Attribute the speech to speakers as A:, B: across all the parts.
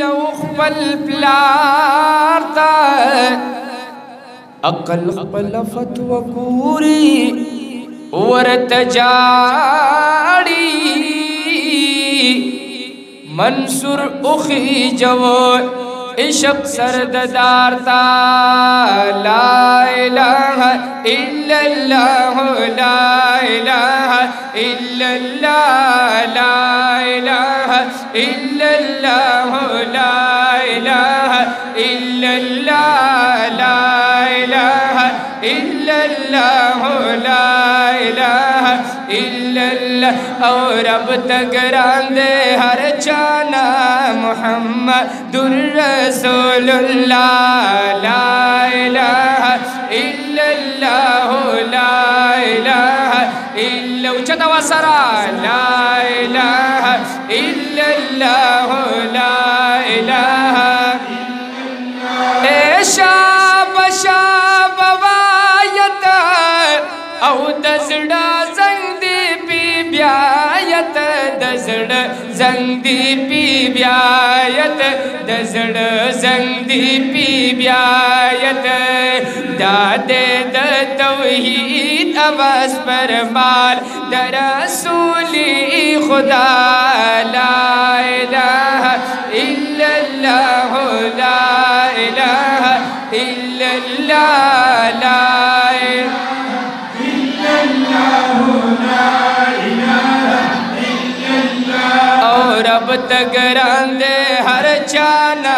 A: لو خپل پلار تا عقل خپل فتوا ګوري ورته جاړي منصور اخی جو عشق سرددار تا لا الہ الا اللہ لا الہ الا اللہ لا الہ الا اللہ لا الہ الا اللہ لا الہ الا اللہ لا الہ الا اللہ اور اب تک راندے ہر جانا محمد رسول اللہ لا الہ الا اللہ لا الہ الا اچھتا وسرا لا الہ الا اللہ لا الہ اے شاب شاب وایت او دزڑا زنگ دی پی بیایت دزڑ زنگ دی پی بیایت دزڑ زنگ دی پی بیایت دادے دا توحید آواز پر مال دا رسولی خدا لا الہ الا اللہ لا الہ الا اللہ لا اور اب تک راندے ہر جانا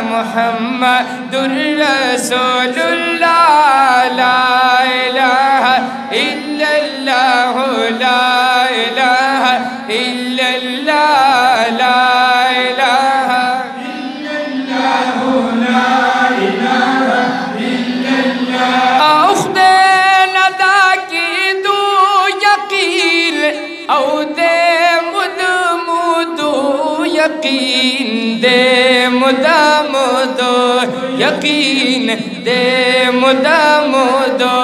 A: محمد رسول اللہ لا الہ الا اللہ لا الہ الا اللہ لا الہ الا اللہ لا الہ الا اللہ اخدے ندا کی دو یقین او دے یقین دے مدام دو یقین دے مدام دو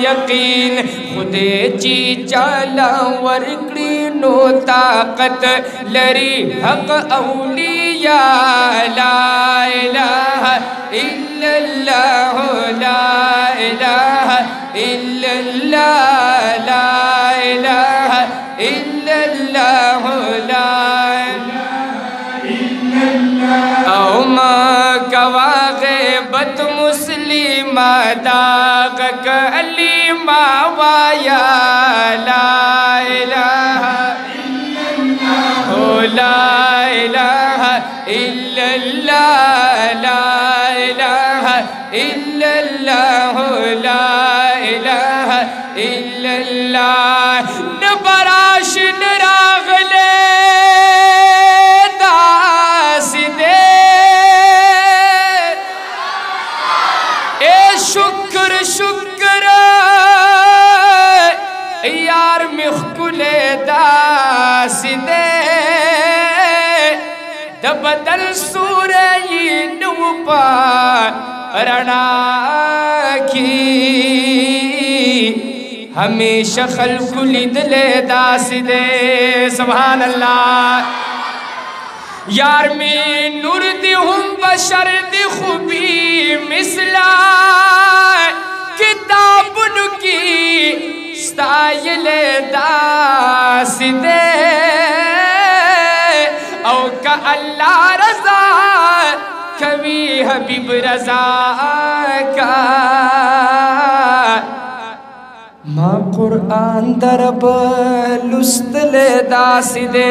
A: یقین خودے چی چالا ورکڑی نو طاقت لری حق اولیاء لا الہ الا اللہ لا الہ الا اللہ لا الہ الا اللہ لا او ما کوا غیبت مسلمہ داغ کلمہ وایا لا الہ الا اللہ لا الہ الا اللہ لا الہ الا اللہ لا الہ الا اللہ نبراش نراغلے شکر یار مخکل داس دے دبدل سوری نوپا رنا کی ہمیشہ خلق لدل داس دے سبحان اللہ یار میں نور دی ہم بشر دی خوبی مثلا کتاب کی ستائل داس دے او کا اللہ رضا کبھی حبیب رضا کا ما قرآن درب لستل داس دے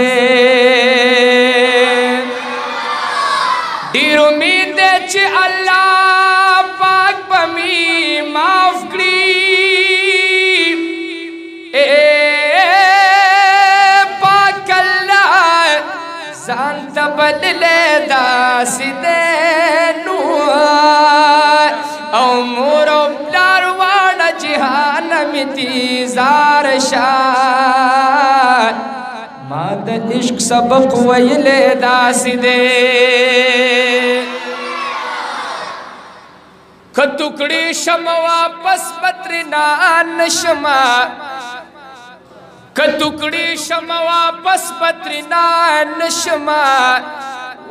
A: دیر امید چھ اللہ پاک بمی معاف کری پاک اللہ زانتا بدل داس دے نوار او مورو بلاروانا جہانم تیزار شاد ماد عشق سبق ویل داس دے کتکڑی شما واپس پترنا نشما کتکڑی شما واپس پترنا نشما